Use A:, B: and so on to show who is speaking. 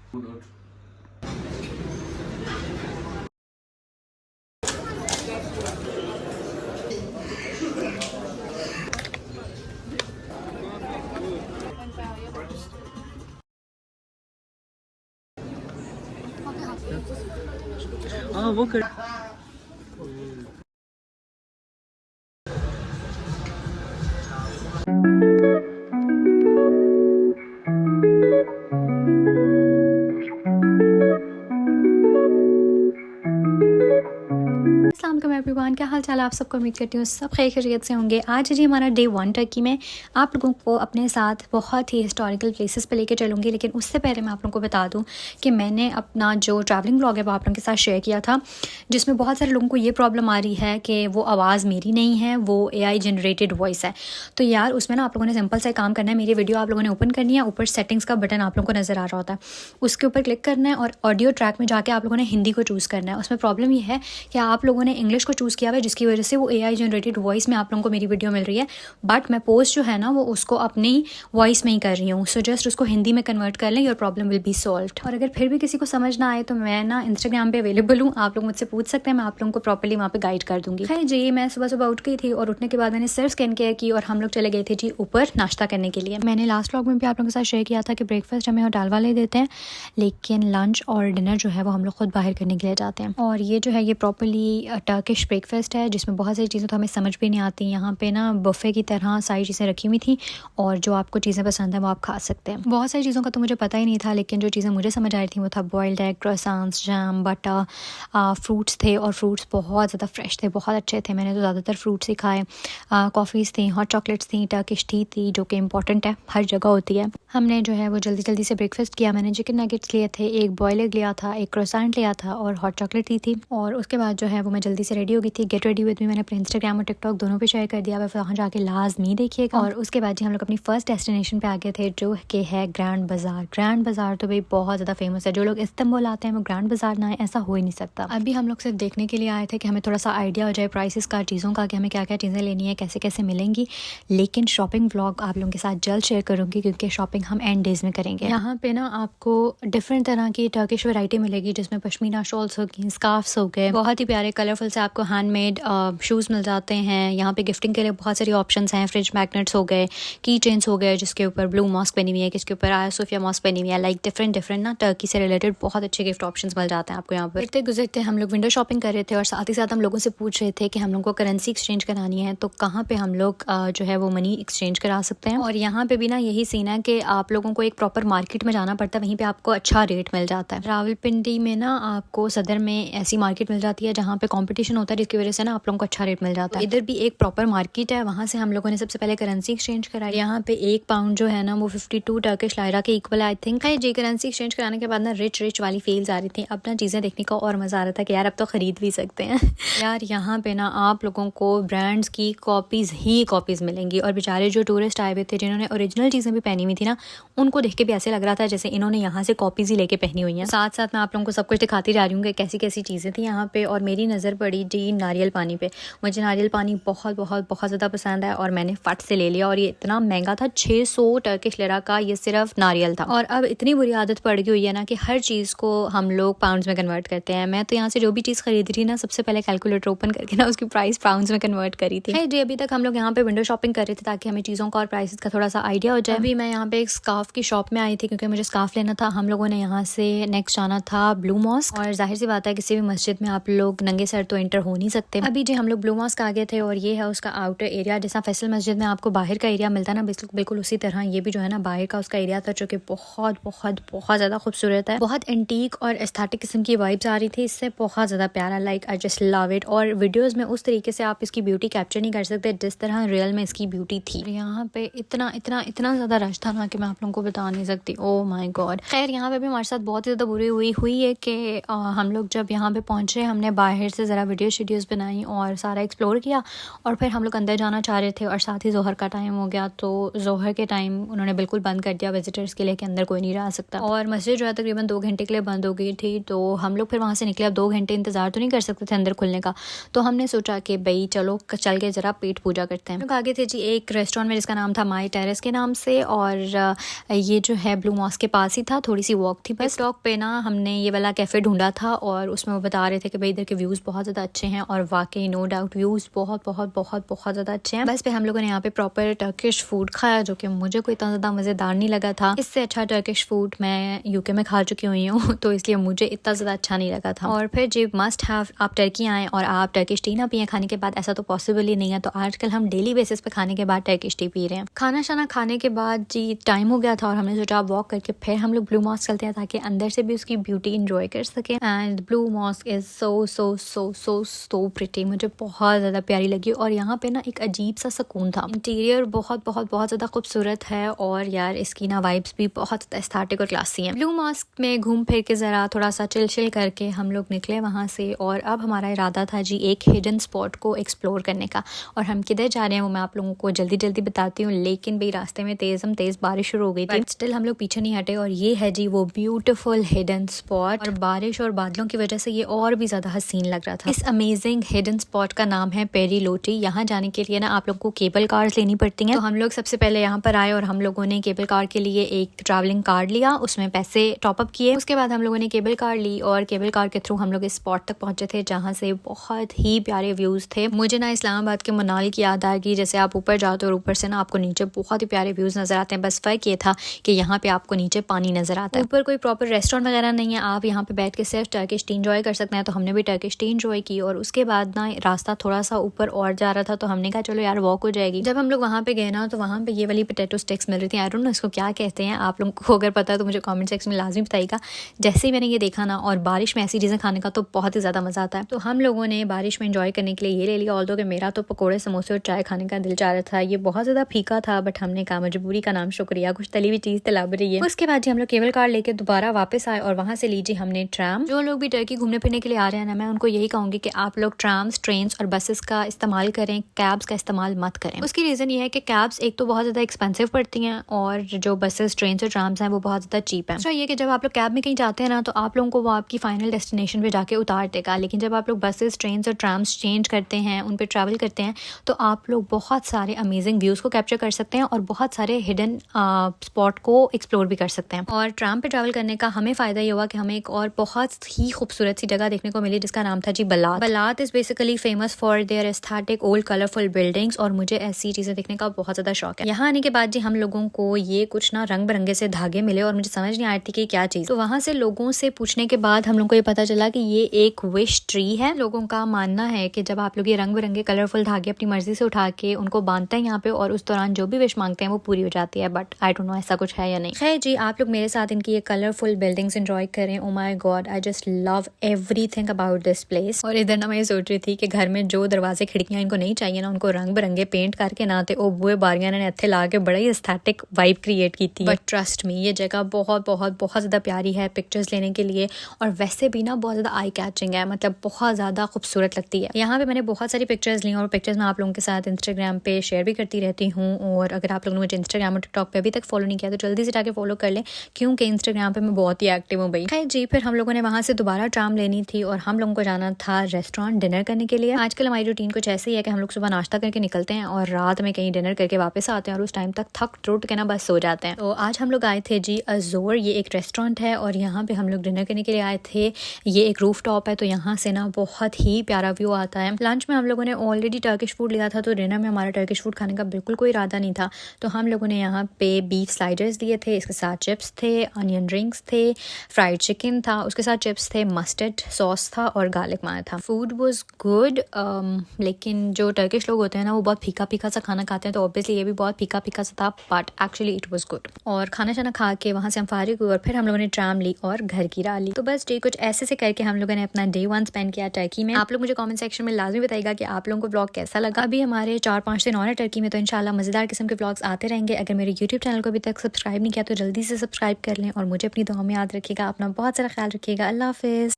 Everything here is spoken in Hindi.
A: हाँ वो कर
B: अस्सलाम एवरीवन, क्या हाल चाल है आप सबको। उम्मीद करती हूँ सब खैरियत से होंगे। आज जी हमारा डे 1 टर्की में। आप लोगों को अपने साथ बहुत ही हिस्टोरिकल प्लेसेस पे लेके चलूँगी, लेकिन उससे पहले मैं आप लोगों को बता दूँ कि मैंने अपना जो ट्रैवलिंग व्लॉग है वो आप लोगों के साथ शेयर किया था, जिसमें बहुत सारे लोगों को ये प्रॉब्लम आ रही है कि वो आवाज़ मेरी नहीं है, वो AI जनरेटेड वॉइस है। तो यार उसमें ना आप लोगों ने सिंपल सा काम करना है। मेरी वीडियो आप लोगों ने ओपन करनी है, ऊपर सेटिंग्स का बटन आप लोगों को नज़र आ रहा होता है, उसके ऊपर क्लिक करना है और ऑडियो ट्रैक में जाके आप लोगों ने हिंदी को चूज़ करना है। उसमें प्रॉब्लम ये है कि आप लोगों ने इंग्लिश को चूज़ किया हुआ है, जिसकी वजह से वो AI जनरेटेड वॉइस में आप लोगों को मेरी वीडियो मिल रही है, बट मैं पोस्ट जो है ना वो उसको अपनी वॉइस में ही कर रही हूँ। सो जस्ट उसको हिंदी में कन्वर्ट कर लें, your problem will be solved. और अगर फिर भी किसी को समझ ना आए तो मैं ना इंस्टाग्राम पे अवेलेबल हूँ, आप लोग मुझसे पूछ सकते हैं, मैं आप लोगों को प्रॉपर्ली वहाँ पे गाइड कर दूँगी। खैर जी, मैं सुबह सुबह उठ गई थी और उठने के बाद मैंने सिर्फ स्कैन केयर की और हम लोग चले गए थे जी ऊपर नाश्ता करने के लिए। मैंने लास्ट व्लॉग में भी आप लोगों के साथ शेयर किया था कि ब्रेकफास्ट हमें होटल वाले देते हैं, लेकिन लंच और डिनर जो है वो हम लोग खुद बाहर करने के लिए जाते हैं। और ये जो है ये प्रॉपर्ली टर्किश ब्रेकफास्ट है, जिसमें बहुत सारी चीज़ें तो हमें समझ भी नहीं आती। यहाँ पे ना बुफ़े की तरह सारी चीज़ें रखी हुई थी और जो आपको चीज़ें पसंद है वो आप खा सकते हैं। बहुत सारी चीज़ों का तो मुझे पता ही नहीं था, लेकिन जो चीज़ें मुझे समझ आ रही थी वो था boiled egg, croissants, jam, butter, fruits थे और फ्रूट्स बहुत ज़्यादा फ्रेश थे, बहुत अच्छे थे। मैंने तो ज़्यादातर फ्रूट्स ही खाए। कॉफ़ीज़ थी, हॉट चॉकलेट्स थी, टर्किश टी थी, जो कि इंपॉर्टेंट है, हर जगह होती है। हमने जो है वो जल्दी जल्दी से ब्रेकफास्ट किया। मैंने चिकन नगेट्स लिए थे, एक बॉयल एग लिया था, एक क्रॉसेंट लिया था और हॉट चॉकलेट ली थी। और उसके बाद जो है वो मैं जल्दी से रेडी हो गई थी। गेट रेडी विद मी मैंने अपने इंस्टाग्राम और टिकटॉक दोनों पे शेयर कर दिया, वहाँ जाके लाजमी देखिएगा। और उसके बाद जी हम लोग अपनी फर्स्ट डेस्टिनेशन पे आ गए थे, जो कि है ग्रैंड बाज़ार। ग्रैंड बाज़ार तो भाई बहुत ज़्यादा फेमस है, जो लोग इस्तांबुल आते हैं वो ग्रैंड बाज़ार ना आए ऐसा हो ही नहीं सकता। अभी हम लोग सिर्फ देखने के लिए आए थे कि हमें थोड़ा सा आइडिया हो जाए प्राइसेस का, चीज़ों का, कि हमें क्या क्या चीज़ें लेनी है, कैसे कैसे मिलेंगी। लेकिन शॉपिंग व्लॉग आप लोगों के साथ जल्द शेयर करूँगी, क्योंकि शॉपिंग हम एंड डेज़ में करेंगे। यहाँ पे ना आपको डिफरेंट तरह की टर्किश वैरायटी मिलेगी, जिसमें पश्मीना शॉल्स होगी, स्कार्फ्स हो गए, बहुत ही प्यारे कलरफुल से आपको हैंडमेड शूज़ मिल जाते हैं। यहाँ पे गिफ्टिंग के लिए बहुत सारी ऑप्शंस हैं। फ्रिज मैग्नेट्स हो गए, की चेन्स हो गए, जिसके ऊपर ब्लू मॉस्क बनी हुई है, किसके ऊपर आया सोफिया मॉस्क बनी हुई है। लाइक डिफरेंट ना टर्की से रिलेटेड बहुत अच्छे गिफ्ट ऑप्शंस मिल जाते हैं आपको यहाँ पर। गुजरते गुजरते हम लोग विंडो शॉपिंग कर रहे थे और साथ ही साथ हम लोगों से पूछ रहे थे कि हम लोग को करेंसी एक्सचेंज करानी है तो कहाँ पे हम लोग जो है वो मनी एक्सचेंज करा सकते हैं। और यहाँ पे भी ना यही सीन है कि आप लोगों को एक प्रॉपर मार्केट में जाना पड़ता है, वहीं पे आपको अच्छा रेट मिल जाता है। रावलपिंडी में ना आपको सदर में ऐसी मार्केट मिल जाती है जहाँ पे कंपटीशन होता है, जिसकी वजह से ना आप लोगों को अच्छा रेट मिल जाता है। इधर भी एक प्रॉपर मार्केट है, वहाँ से हम लोगों ने सबसे पहले करेंसी एक्सचेंज कराई। यहाँ पे 1 पाउंड जो है ना वो 52 टर्किश लायरा के इक्वल आई थिंक है जी। करेंसी एक्सचेंज कराने के बाद ना रिच वाली फील्स आ रही थी। अब ना चीज़ें देखने का और मज़ा आ रहा था कि यार अब तो ख़रीद भी सकते हैं। यार यहाँ पे ना आप लोगों को ब्रांड्स की कॉपीज़ मिलेंगी, और बेचारे जो टूरिस्ट आए हुए थे जिन्होंने ओरिजिनल चीज़ें भी पहनी हुई थी ना, उनको देख के भी ऐसे लग रहा था जैसे इन्होंने यहाँ से कॉपीज़ ही लेके पहनी हुई हैं। साथ साथ मैं आप लोगों को सब कुछ दिखाती जा रही हूँ कि कैसी कैसी चीज़ें थी यहाँ पे। और मेरी नज़र पड़ी जी नारियल पानी पे। मुझे नारियल पानी बहुत बहुत बहुत ज़्यादा पसंद है और मैंने फट से ले लिया। और ये इतना महंगा था, 600 टर्किश लिरा का ये सिर्फ नारियल था। और अब इतनी बुरी आदत पड़ गई हुई है ना कि हर चीज़ को हम लोग पाउंड्स में कन्वर्ट करते हैं। मैं तो यहाँ से जो भी चीज़ खरीद रही ना, सबसे पहले कैलकुलेटर ओपन करके ना उसकी प्राइस पाउंड्स में कन्वर्ट करी थी। जी अभी तक हम लोग यहाँ पे विंडो शॉपिंग कर रहे थे ताकि हमें चीज़ों का और प्राइसेस का थोड़ा सा आइडिया हो जाए। अभी मैं यहाँ पे एक स्कार्फ की शॉप में आई थी क्योंकि मुझे स्कार्फ लेना था। हम लोगों ने यहाँ से नेक्स्ट जाना था ब्लू मॉस्क, और जाहिर सी बात है किसी भी मस्जिद में आप लोग नंगे सर तो एंटर हो नहीं सकते। अभी जी हम लोग ब्लू मॉस्क आ गए थे और ये है उसका आउटर एरिया। जैसा फैसल मस्जिद में आपको बाहर का एरिया मिलता है ना, बिल्कुल उसी तरह ये भी जो है ना बाहर का उसका एरिया था, जो कि बहुत बहुत बहुत ज़्यादा खूबसूरत है। बहुत एंटीक और एस्थेटिक किस्म की वाइब्स आ रही थी इससे, बहुत ज़्यादा प्यारा। Like I just love it. और वीडियोज़ में उस तरीके से आप इसकी ब्यूटी कैप्चर नहीं कर सकते जिस तरह रियल में इसकी ब्यूटी थी। यहाँ पे इतना इतना इतना ज़्यादा रश था ना कि मैं आप लोगों को बता नहीं सकती। Oh my God. खैर यहाँ पे भी हमारे साथ बहुत ही ज़्यादा बुरी हुई है कि हम लोग जब यहाँ पे पहुँचे, हमने बाहर से ज़रा वीडियो कुछ वीडियोस बनाई और सारा एक्सप्लोर किया। और फिर हम लोग अंदर जाना चाह रहे थे और साथ ही ज़ोहर का टाइम हो गया, तो ज़ोहर के टाइम उन्होंने बिल्कुल बंद कर दिया विजिटर्स के लिए कि अंदर कोई नहीं रह सकता। और मस्जिद जो है तकरीबन 2 घंटे के लिए बंद हो गई थी। तो हम लोग फिर वहाँ से निकले। अब 2 घंटे इंतज़ार तो नहीं कर सकते थे अंदर खुलने का, तो हमने सोचा कि भाई चलो चल के ज़रा पेट पूजा करते हैं। हम लोग आगे थे जी एक रेस्टोरेंट में जिसका नाम था माई टेरेस के नाम से, और ये जो है ब्लू मॉस्क के पास ही था, थोड़ी सी वॉक थी बस। स्टॉक पे ना हमने ये वाला कैफ़े ढूंढा था और उसमें वो बता रहे थे कि भाई इधर के व्यूज़ बहुत ज़्यादा अच्छे हैं, और वाकई नो डाउट व्यूज़ बहुत बहुत बहुत बहुत ज़्यादा अच्छे हैं। बस पे हम लोगों ने यहाँ पे प्रॉपर टर्किश फूड खाया, जो कि मुझे कोई इतना ज़्यादा मज़ेदार नहीं लगा था। इससे अच्छा टर्किश फूड मैं यूके में खा चुकी हुई हूँ, तो इसलिए मुझे इतना ज़्यादा अच्छा नहीं लगा था। और फिर जी मस्ट हैव, आप टर्की आएँ और आप टर्किश टी ना पिए खाने के बाद, ऐसा तो पॉसिबल ही नहीं है। तो आजकल हम डेली बेसिस पे खाने के बाद टर्किश टी पी रहे हैं। खाना शाना खाने के बाद जी टाइम हो गया था और हमने सोचा वॉक करके फिर हम लोग ब्लू मॉस्क चलते हैं ताकि अंदर से भी उसकी ब्यूटी इंजॉय कर सके। And blue mosque is so so so so so pretty, मुझे बहुत ज़्यादा प्यारी लगी। और यहाँ पे ना एक अजीब सा सुकून था। इंटीरियर बहुत बहुत बहुत ज़्यादा खूबसूरत है, और यार इसकी ना वाइब्स भी बहुत एस्थेटिक और क्लासी हैं। ब्लू मॉस्क में घूम फिर के ज़रा थोड़ा सा चिल करके हम लोग निकले वहाँ से। और अब हमारा इरादा था जी एक हिडन स्पॉट को एक्सप्लोर करने का, और हम किधर जा रहे हैं वो मैं आप लोगों को जल्दी जल्दी बताती हूँ। लेकिन भाई रास्ते में तेज़ बारिश शुरू हो गई थी, स्टिल हम लोग पीछे नहीं हटे। और ये है जी वो ब्यूटीफुल हिडन स्पॉट, और बारिश और बादलों की वजह से ये और भी ज़्यादा हसीन लग रहा था। इस अमेजिंग हिडन स्पॉट का नाम है पेरी लोटी। यहाँ जाने के लिए ना आप लोग को केबल कार्स लेनी पड़ती हैं। तो हम लोग सबसे पहले यहाँ पर आए और हम लोगों ने केबल कार के लिए एक ट्रैवलिंग कार्ड लिया, उसमें पैसे टॉपअप किए। उसके बाद हम लोगों ने केबल कार ली और केबल कार के थ्रू हम लोग इस स्पॉट तक पहुंचे थे जहाँ से बहुत ही प्यारे व्यूज़ थे। मुझे ना इस्लामाबाद के मनाली की याद आ गई, जैसे आप ऊपर जाते हो और ऊपर से ना आपको नीचे बहुत ही प्यारे व्यूज़ नज़र आते हैं। बस फ़र्क ये था कि यहाँ पे आपको नीचे पानी नज़र आता है। ऊपर कोई प्रॉपर रेस्टोरेंट वगैरह नहीं है, आप यहाँ पे बैठ के सिर्फ टर्किश टी इंजॉय कर सकते हैं। तो हमने भी टर्किश टी इंजॉय की। और उसके बाद ना रास्ता थोड़ा सा ऊपर और जा रहा था, तो हमने कहा चलो यार वॉक हो जाएगी। जब हम लोग वहाँ पे गए ना, तो वहाँ पे ये वाली पोटैटो स्टिक्स मिल रही थी। आई डोंट नो इसको क्या कहते हैं, आप लोगों को अगर पता है तो मुझे कमेंट सेक्शन में लाजमी बताइएगा। जैसे ही मैंने ये देखा ना, और बारिश में ऐसी चीज़ें खाने का तो बहुत ही ज़्यादा मज़ा आता है। तो हम लोगों ने बारिश में इंजॉय करने के लिए ये ले लिया। ऑल्दो कि मेरा तो पकोड़े समोसे और चाय खाने का दिल चाह रहा था। ये बहुत ज़्यादा फीका था, बट हमने कहा मजबूरी का नाम शुक्रिया, कुछ तली हुई चीज़ तलब रही है। उसके बाद जी हम लोग केबल कार लेके दोबारा वापस आए और वहाँ से लीजिए हमने ट्राम। जो लोग भी टर्की घूमने फिरने के लिए आ रहे हैं ना, मैं उनको यही कहूँगी कि आप लोग ट्राम्स, ट्रेन्स और बसेस का इस्तेमाल करें, कैब्स का इस्तेमाल मत करें। उसकी रीज़न ये है कि कैब्स एक तो बहुत ज़्यादा एक्सपेंसिव पड़ती हैं, और जो बसेस, ट्रेन्स और ट्राम्स हैं वो बहुत ज़्यादा चीप हैं। तो ये कि जब आप लोग कैब में कहीं जाते हैं ना, तो आप लोगों को वो आपकी फाइनल डेस्टिनेशन पे जाके उतार देगा। लेकिन जब आप लोग बसेस, ट्रेन्स और ट्राम्स चेंज करते हैं, उन पर ट्रैवल करते हैं, तो आप लोग बहुत सारे अमेजिंग व्यूज़ को कैप्चर कर सकते हैं और बहुत सारे हिडन स्पॉट को एक्सप्लोर भी कर सकते हैं। और ट्राम पे ट्रैवल करने का हमें फ़ायदा ये हुआ कि हमें एक और बहुत ही खूबसूरत सी जगह देखने को मिली जिसका नाम था जी Balat. Balat is basically famous for their aesthetic old colourful buildings, और मुझे ऐसी चीज़ें देखने का बहुत ज़्यादा शौक है। यहाँ आने के बाद जी हम लोगों को ये कुछ ना रंग बिरंगे से धागे मिले और मुझे समझ नहीं आ रही थी कि क्या चीज़। तो वहाँ से लोगों से पूछने के बाद हम लोग को ये पता चला कि ये एक विश ट्री है। लोगों का मानना है कि जब आप लोग ये रंग बिरंगे कलरफुल धागे अपनी मर्जी से उठा के उनको बांधते हैं यहाँ पे, और उस दौरान जो भी विश मांगते हैं वो पूरी हो जाती है। बट आई डोंट नो ऐसा कुछ है या नहीं। खैर जी, आप लोग मेरे साथ इनकी ये कलरफुल बिल्डिंग्स एंजॉय करें। Oh my God, I just love everything about this place. और इधर ना मैं ये सोच रही थी कि घर में जो दरवाजे खिड़कियां इनको नहीं चाहिए ना, उनको रंग बिरंगे पेंट करके ना ते ओ बुए बारियां ने इत्थे ला के बड़ा ही एस्थेटिक वाइब क्रिएट की थी। बट ट्रस्ट मी, ये जगह बहुत बहुत बहुत ज़्यादा प्यारी है पिक्चर्स लेने के लिए, और वैसे भी ना बहुत ज़्यादा आई कैचिंग है, मतलब बहुत ज़्यादा खूबसूरत लगती है। यहाँ पे मैंने बहुत सारी पिक्चर्स ली, और पिक्चर्स मैं आप लोगों के साथ इंस्टाग्राम पे शेयर भी करती रहती हूँ। और अगर आप लोगों ने मुझे इंस्टाग्राम और टिकटॉक पे अभी तक फॉलो नहीं किया तो जल्दी से जाके फॉलो कर लें, क्योंकि इंस्टाग्राम पे मैं बहुत ही एक्टिव हूँ भाई। खैर जी, फिर हम लोगों ने वहाँ से दोबारा ट्राम लेनी थी और हम लोगों को जाना था रेस्टोरेंट डिनर करने के लिए। आजकल हमारी रूटीन कुछ ऐसी है कि हम लोग सुबह नाश्ता करके निकलते हैं और रात में कहीं डिनर करके वापस आते हैं, और उस टाइम तक थक टूट के ना बस सो जाते हैं। तो आज हम लोग आए थे जी अज़ोर, ये एक रेस्टोरेंट है और यहाँ पे हम लोग डिनर करने के लिए आए थे। ये एक रूफ टॉप है, तो यहाँ से ना बहुत ही प्यारा व्यू आता है। लंच में हम लोगों ने ऑलरेडी टर्किश फूड लिया था, तो डिनर में हमारा टर्किश फूड खाने का बिल्कुल कोई इरादा नहीं था। तो हम लोगों ने यहाँ पे बीफ स्लाइडर्स लिए थे, इसके साथ चिप्स थे, अनियन रिंग्स थे, फ्राइड चिकन था, उसके साथ चिप्स थे, मस्टर्ड सॉस था और गार्लिक माया था। फूड वाज गुड, लेकिन जो टर्किश लोग होते हैं ना वो बहुत फीका फीका सा खाना खाते हैं, तो ऑब्वियसली ये भी बहुत फीका फीका सा था, but actually it was good. और खाना शाना खा के वहाँ से हम फारिग हुए और फिर हम लोगों ने ट्राम ली और घर की राह ली। तो बस डे कुछ ऐसे से करके हम लोगों ने अपना डे 1 स्पेंड किया टर्की में। आप लोग मुझे कमेंट सेक्शन में लाजमी बताइएगा कि आप लोगों को ब्लॉग कैसा लगा। अभी हमारे 4-5 दिन और है टर्की में, तो इंशाल्लाह मज़ेदार किस्म के ब्लॉग्स आते रहेंगे। अगर मेरे यूट्यूब चैनल को अभी तक सब्सक्राइब नहीं किया तो जल्दी से सब्सक्राइब कर लें, और मुझे अपनी दुआ में याद रखिएगा। अपना बहुत सारा ख्याल रखिएगा। अल्लाह हाफिज़।